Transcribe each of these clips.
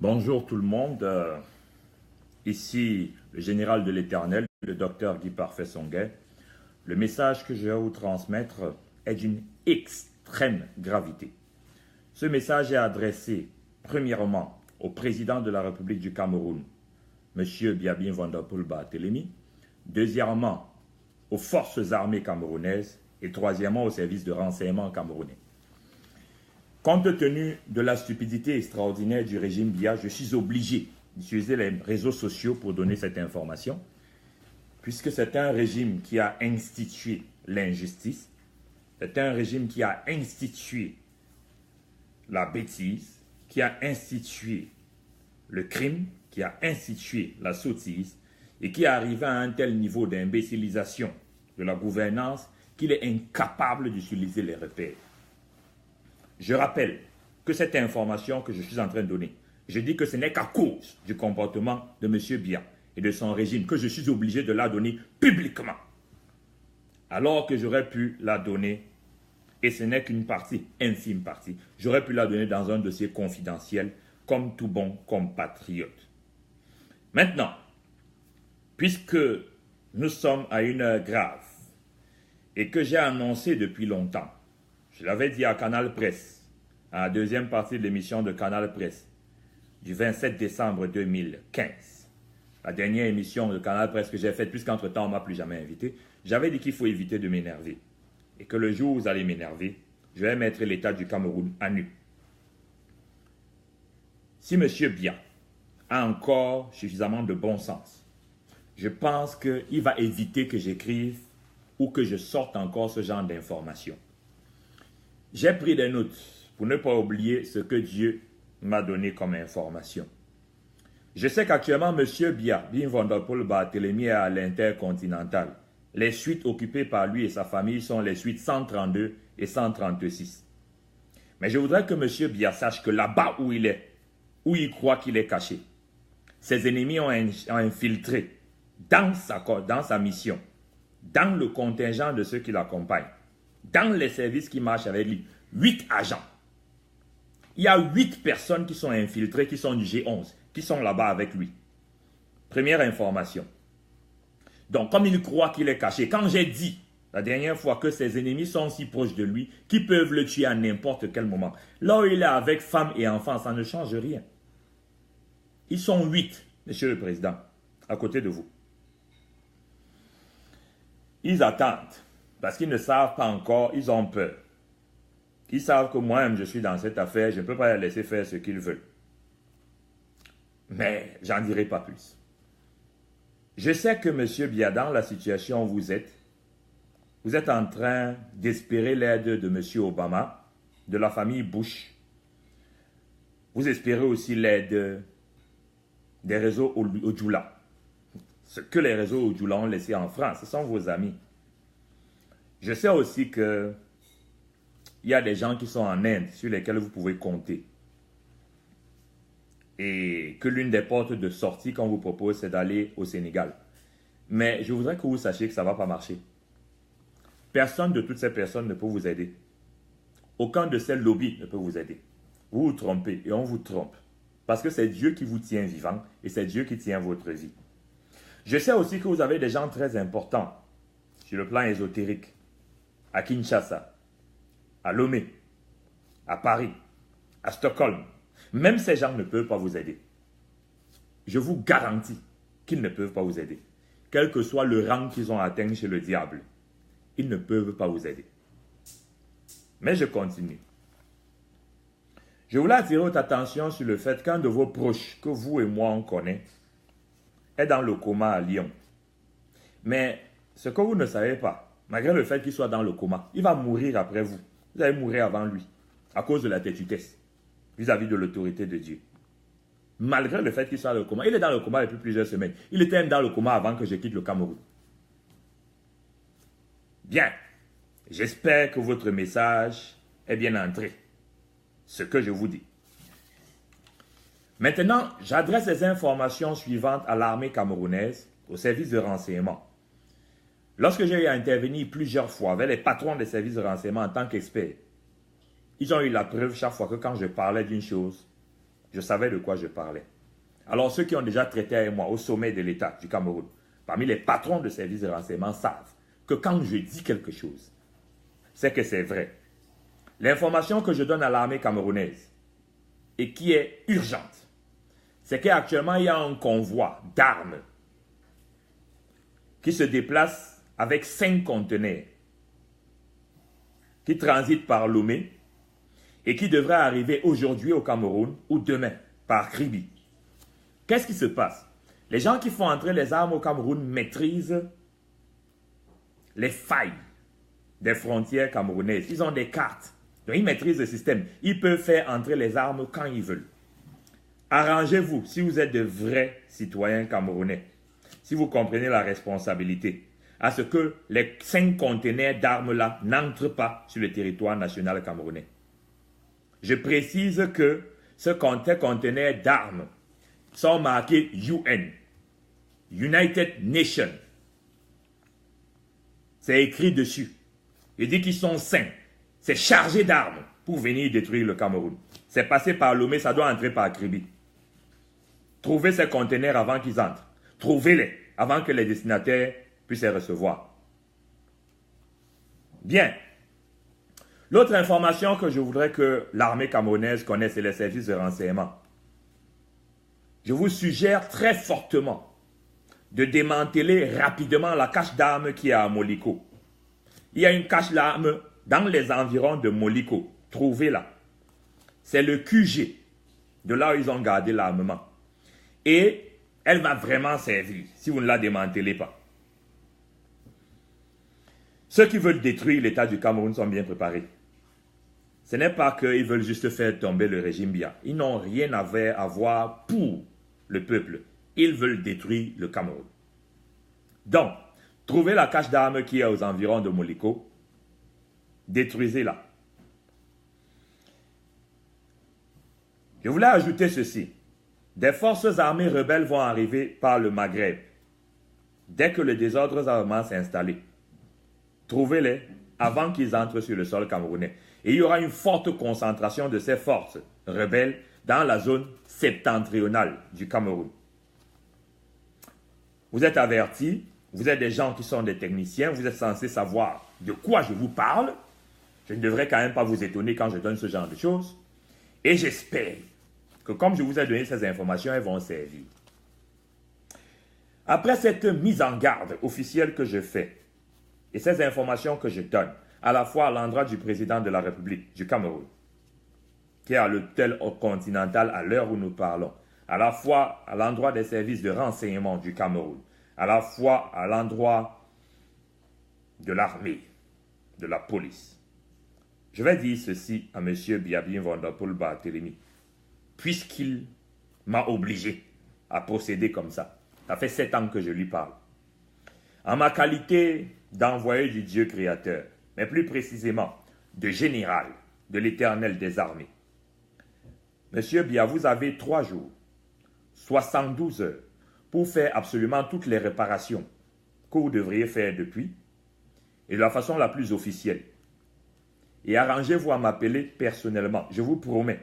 Bonjour tout le monde, ici le général de l'Éternel, le docteur Guy Parfait Songuet. Le message que je vais vous transmettre est d'une extrême gravité. Ce message est adressé premièrement au président de la République du Cameroun, M. Biabin Van Der Poel Barthélemy, deuxièmement aux forces armées camerounaises et troisièmement aux services de renseignement camerounais. Compte tenu de la stupidité extraordinaire du régime Biya, je suis obligé d'utiliser les réseaux sociaux pour donner cette information, puisque c'est un régime qui a institué l'injustice, c'est un régime qui a institué la bêtise, qui a institué le crime, qui a institué la sottise, et qui est arrivé à un tel niveau d'imbécilisation de la gouvernance qu'il est incapable d'utiliser les repères. Je rappelle que cette information que je suis en train de donner, je dis que ce n'est qu'à cause du comportement de M. Biya et de son régime que je suis obligé de la donner publiquement. Alors que j'aurais pu la donner, et ce n'est qu'une partie, infime partie, j'aurais pu la donner dans un dossier confidentiel comme tout bon compatriote. Maintenant, puisque nous sommes à une heure grave et que j'ai annoncé depuis longtemps, je l'avais dit à Canal Presse, à la deuxième partie de l'émission de Canal Presse, du 27 décembre 2015. La dernière émission de Canal Presse que j'ai faite, puisqu'entre-temps on ne m'a plus jamais invité, j'avais dit qu'il faut éviter de m'énerver. Et que le jour où vous allez m'énerver, je vais mettre l'État du Cameroun à nu. Si M. Biya a encore suffisamment de bon sens, je pense qu'il va éviter que j'écrive ou que je sorte encore ce genre d'informations. J'ai pris des notes pour ne pas oublier ce que Dieu m'a donné comme information. Je sais qu'actuellement, M. Biabin Van Der Poel Barthélemy est à l'Intercontinental. Les suites occupées par lui et sa famille sont les suites 132 et 136. Mais je voudrais que M. Biya sache que là-bas où il est, où il croit qu'il est caché, ses ennemis ont infiltré dans sa mission, dans le contingent de ceux qui l'accompagnent, dans les services qui marchent avec lui, 8 agents. Il y a 8 personnes qui sont infiltrées, qui sont du G11, qui sont là-bas avec lui. Première information. Donc, comme il croit qu'il est caché, quand j'ai dit la dernière fois que ses ennemis sont si proches de lui, qu'ils peuvent le tuer à n'importe quel moment, là où il est avec femme et enfants, ça ne change rien. Ils sont 8, Monsieur le Président, à côté de vous. Ils attendent. Parce qu'ils ne savent pas encore, ils ont peur. Ils savent que moi-même je suis dans cette affaire, je ne peux pas les laisser faire ce qu'ils veulent. Mais j'en dirai pas plus. Je sais que M. Biya, dans la situation où vous êtes en train d'espérer l'aide de M. Obama, de la famille Bush. Vous espérez aussi l'aide des réseaux Ojula. Ce que les réseaux Ojula ont laissé en France, ce sont vos amis. Je sais aussi qu'il y a des gens qui sont en Inde sur lesquels vous pouvez compter. Et que l'une des portes de sortie qu'on vous propose, c'est d'aller au Sénégal. Mais je voudrais que vous sachiez que ça ne va pas marcher. Personne de toutes ces personnes ne peut vous aider. Aucun de ces lobbies ne peut vous aider. Vous vous trompez et on vous trompe. Parce que c'est Dieu qui vous tient vivant et c'est Dieu qui tient votre vie. Je sais aussi que vous avez des gens très importants sur le plan ésotérique. À Kinshasa, à Lomé, à Paris, à Stockholm. Même ces gens ne peuvent pas vous aider. Je vous garantis qu'ils ne peuvent pas vous aider. Quel que soit le rang qu'ils ont atteint chez le diable, ils ne peuvent pas vous aider. Mais je continue. Je voulais attirer votre attention sur le fait qu'un de vos proches, que vous et moi on connaît, est dans le coma à Lyon. Mais ce que vous ne savez pas, malgré le fait qu'il soit dans le coma, il va mourir après vous. Vous allez mourir avant lui, à cause de la têtutesse, vis-à-vis de l'autorité de Dieu. Malgré le fait qu'il soit dans le coma, il est dans le coma depuis plusieurs semaines. Il était même dans le coma avant que je quitte le Cameroun. Bien, j'espère que votre message est bien entré. Ce que je vous dis. Maintenant, j'adresse les informations suivantes à l'armée camerounaise, au service de renseignement. Lorsque j'ai eu à intervenir plusieurs fois avec les patrons des services de renseignement en tant qu'experts, ils ont eu la preuve chaque fois que quand je parlais d'une chose, Je savais de quoi je parlais. Alors ceux qui ont déjà traité avec moi au sommet de l'État du Cameroun, parmi les patrons de services de renseignement, savent que quand je dis quelque chose, c'est que c'est vrai. L'information que je donne à l'armée camerounaise et qui est urgente, c'est qu'actuellement il y a un convoi d'armes qui se déplace avec 5 conteneurs qui transitent par Lomé et qui devrait arriver aujourd'hui au Cameroun ou demain par Kribi. Qu'est-ce qui se passe? Les gens qui font entrer les armes au Cameroun maîtrisent les failles des frontières camerounaises. Ils ont des cartes. Donc ils maîtrisent le système. Ils peuvent faire entrer les armes quand ils veulent. Arrangez-vous, si vous êtes de vrais citoyens camerounais, si vous comprenez la responsabilité, à ce que les 5 conteneurs d'armes-là n'entrent pas sur le territoire national camerounais. Je précise que ces conteneurs d'armes sont marqués UN, United Nations. C'est écrit dessus. Il dit qu'ils sont sains. C'est chargé d'armes pour venir détruire le Cameroun. C'est passé par Lomé, ça doit entrer par Kribi. Trouvez ces conteneurs avant qu'ils entrent. Trouvez-les avant que les destinataires puissent les recevoir. Bien. L'autre information que je voudrais que l'armée camerounaise connaisse, c'est les services de renseignement. Je vous suggère très fortement de démanteler rapidement la cache d'armes qui est à Moliko. Il y a une cache d'armes dans les environs de Moliko. Trouvez-la. C'est le QG, de là où ils ont gardé l'armement. Et elle va vraiment servir si vous ne la démantelez pas. Ceux qui veulent détruire l'État du Cameroun sont bien préparés. Ce n'est pas qu'ils veulent juste faire tomber le régime Biya. Ils n'ont rien à voir pour le peuple. Ils veulent détruire le Cameroun. Donc, trouvez la cache d'armes qui est aux environs de Moliko. Détruisez-la. Je voulais ajouter ceci. Des forces armées rebelles vont arriver par le Maghreb. Dès que le désordre armé s'est installé, trouvez-les avant qu'ils entrent sur le sol camerounais. Et il y aura une forte concentration de ces forces rebelles dans la zone septentrionale du Cameroun. Vous êtes avertis, vous êtes des gens qui sont des techniciens, vous êtes censés savoir de quoi je vous parle. Je ne devrais quand même pas vous étonner quand je donne ce genre de choses. Et j'espère que comme je vous ai donné ces informations, elles vont servir. Après cette mise en garde officielle que je fais et ces informations que je donne, à la fois à l'endroit du président de la République du Cameroun, qui est à l'hôtel continental à l'heure où nous parlons, à la fois à l'endroit des services de renseignement du Cameroun, à la fois à l'endroit de l'armée, de la police. Je vais dire ceci à M. Biabin Vanderpool Barthélemy, puisqu'il m'a obligé à procéder comme ça. Ça fait 7 ans que je lui parle. En ma qualité d'envoyé du Dieu créateur, mais plus précisément de général de l'Éternel des armées, Monsieur Biya, vous avez 3 jours, 72 heures, pour faire absolument toutes les réparations que vous devriez faire depuis, et de la façon la plus officielle. Et arrangez-vous à m'appeler personnellement. Je vous promets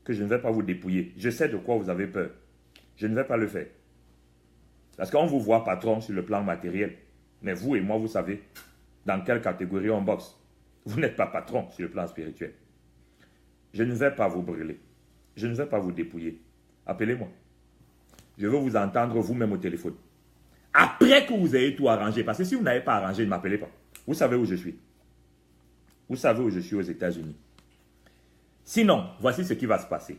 que je ne vais pas vous dépouiller. Je sais de quoi vous avez peur. Je ne vais pas le faire. Parce qu'on vous voit patron sur le plan matériel. Mais vous et moi, vous savez dans quelle catégorie on boxe. Vous n'êtes pas patron sur le plan spirituel. Je ne vais pas vous brûler. Je ne vais pas vous dépouiller. Appelez-moi. Je veux vous entendre vous-même au téléphone. Après que vous ayez tout arrangé. Parce que si vous n'avez pas arrangé, ne m'appelez pas. Vous savez où je suis. Vous savez où je suis aux États-Unis. Sinon, voici ce qui va se passer.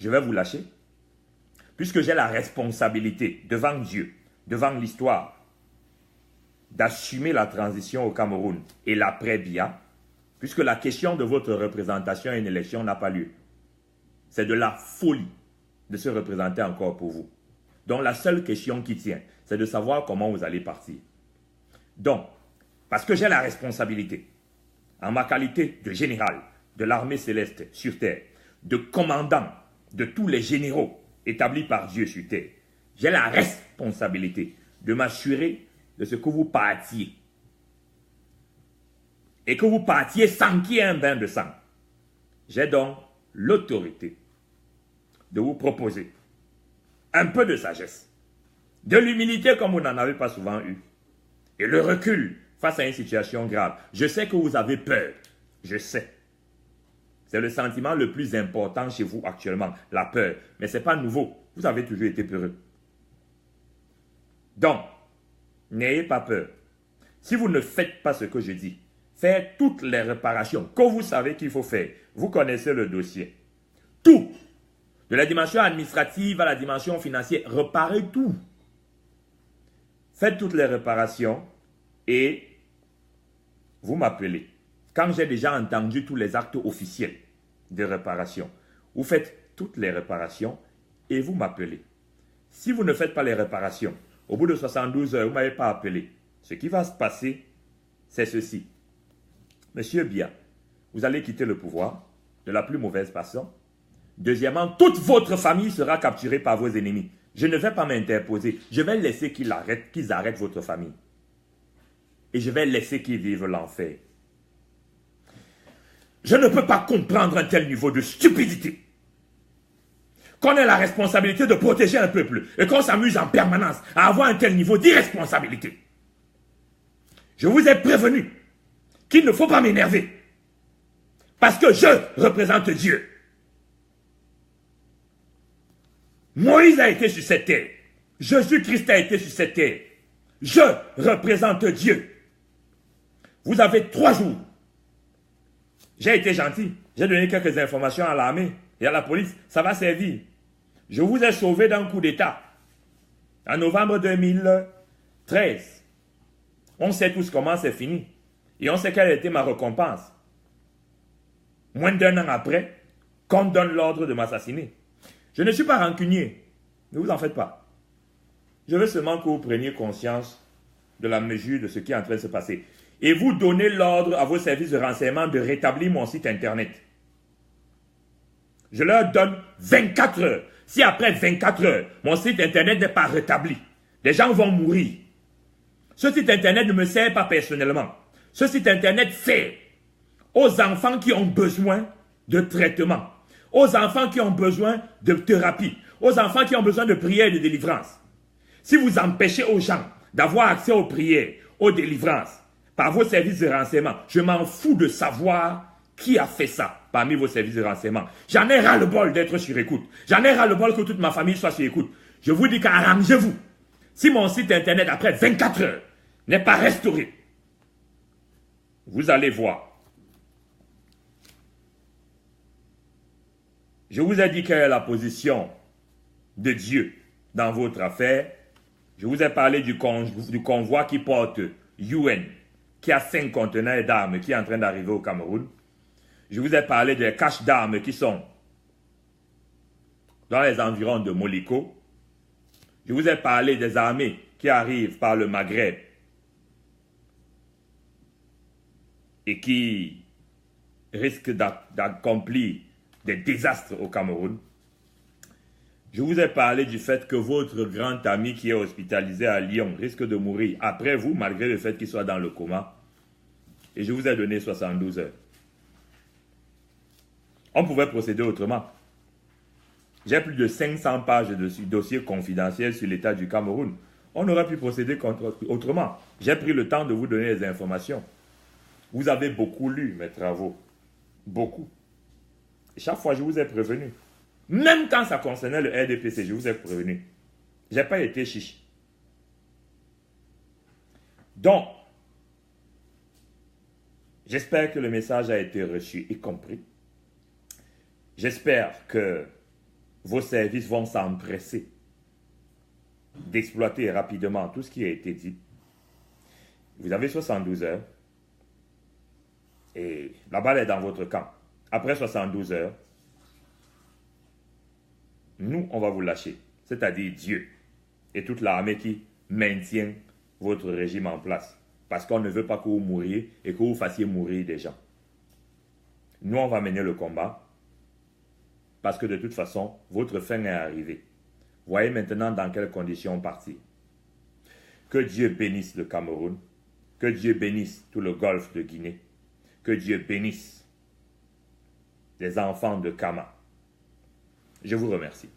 Je vais vous lâcher. Puisque j'ai la responsabilité devant Dieu, devant l'histoire, d'assumer la transition au Cameroun et l'après-Biya, puisque la question de votre représentation à une élection n'a pas lieu. C'est de la folie de se représenter encore pour vous. Donc la seule question qui tient, c'est de savoir comment vous allez partir. Donc, parce que j'ai la responsabilité, en ma qualité de général de l'armée céleste sur terre, de commandant de tous les généraux établis par Dieu sur terre, j'ai la responsabilité de m'assurer de ce que vous partiez. Et que vous partiez sans qu'il y ait un bain de sang. J'ai donc l'autorité de vous proposer un peu de sagesse, de l'humilité comme vous n'en avez pas souvent eu, et le recul face à une situation grave. Je sais que vous avez peur, je sais. C'est le sentiment le plus important chez vous actuellement, la peur. Mais ce n'est pas nouveau, vous avez toujours été peureux. Donc, n'ayez pas peur. Si vous ne faites pas ce que je dis, faites toutes les réparations que vous savez qu'il faut faire. Vous connaissez le dossier. Tout. De la dimension administrative à la dimension financière, réparez tout. Faites toutes les réparations et vous m'appelez. Quand j'ai déjà entendu tous les actes officiels de réparation, vous faites toutes les réparations et vous m'appelez. Si vous ne faites pas les réparations, au bout de 72 heures, vous ne m'avez pas appelé. Ce qui va se passer, c'est ceci. Monsieur Bia, vous allez quitter le pouvoir de la plus mauvaise façon. Deuxièmement, toute votre famille sera capturée par vos ennemis. Je ne vais pas m'interposer. Je vais laisser qu'ils arrêtent votre famille. Et je vais laisser qu'ils vivent l'enfer. Je ne peux pas comprendre un tel niveau de stupidité. Qu'on ait la responsabilité de protéger un peuple et qu'on s'amuse en permanence à avoir un tel niveau d'irresponsabilité. Je vous ai prévenu qu'il ne faut pas m'énerver. Parce que je représente Dieu. Moïse a été sur cette terre. Jésus-Christ a été sur cette terre. Je représente Dieu. Vous avez 3 jours. J'ai été gentil. J'ai donné quelques informations à l'armée et à la police. Ça va servir. Je vous ai sauvé d'un coup d'État. En novembre 2013. On sait tous comment c'est fini. Et on sait quelle était ma récompense. Moins d'1 an après, qu'on donne l'ordre de m'assassiner. Je ne suis pas rancunier. Ne vous en faites pas. Je veux seulement que vous preniez conscience de la mesure de ce qui est en train de se passer. Et vous donnez l'ordre à vos services de renseignement de rétablir mon site internet. Je leur donne 24 heures. Si après 24 heures, mon site internet n'est pas rétabli, les gens vont mourir. Ce site internet ne me sert pas personnellement. Ce site internet sert aux enfants qui ont besoin de traitement, aux enfants qui ont besoin de thérapie, aux enfants qui ont besoin de prière et de délivrance. Si vous empêchez aux gens d'avoir accès aux prières, aux délivrances, par vos services de renseignement, je m'en fous de savoir qui a fait ça parmi vos services de renseignement. J'en ai ras-le-bol d'être sur écoute. J'en ai ras-le-bol que toute ma famille soit sur écoute. Je vous dis qu'arrangez-vous. Si mon site internet, après 24 heures, n'est pas restauré, vous allez voir. Je vous ai dit quelle est la position de Dieu dans votre affaire. Je vous ai parlé du convoi qui porte UN, qui a 5 conteneurs d'armes qui est en train d'arriver au Cameroun. Je vous ai parlé des caches d'armes qui sont dans les environs de Moliko. Je vous ai parlé des armées qui arrivent par le Maghreb et qui risquent d'accomplir des désastres au Cameroun. Je vous ai parlé du fait que votre grand ami qui est hospitalisé à Lyon risque de mourir après vous, malgré le fait qu'il soit dans le coma. Et je vous ai donné 72 heures. On pouvait procéder autrement. J'ai plus de 500 pages de dossiers confidentiels sur l'état du Cameroun. On aurait pu procéder autrement. J'ai pris le temps de vous donner les informations. Vous avez beaucoup lu mes travaux. Beaucoup. Et chaque fois, je vous ai prévenu. Même quand ça concernait le RDPC, je vous ai prévenu. Je n'ai pas été chiche. Donc, j'espère que le message a été reçu et compris. J'espère que vos services vont s'empresser d'exploiter rapidement tout ce qui a été dit. Vous avez 72 heures et la balle est dans votre camp. Après 72 heures, nous, on va vous lâcher, c'est-à-dire Dieu et toute l'armée qui maintient votre régime en place. Parce qu'on ne veut pas que vous mouriez et que vous fassiez mourir des gens. Nous, on va mener le combat parce que de toute façon, votre fin est arrivée. Voyez maintenant dans quelles conditions partir. Que Dieu bénisse le Cameroun, que Dieu bénisse tout le golfe de Guinée, que Dieu bénisse les enfants de Kama. Je vous remercie.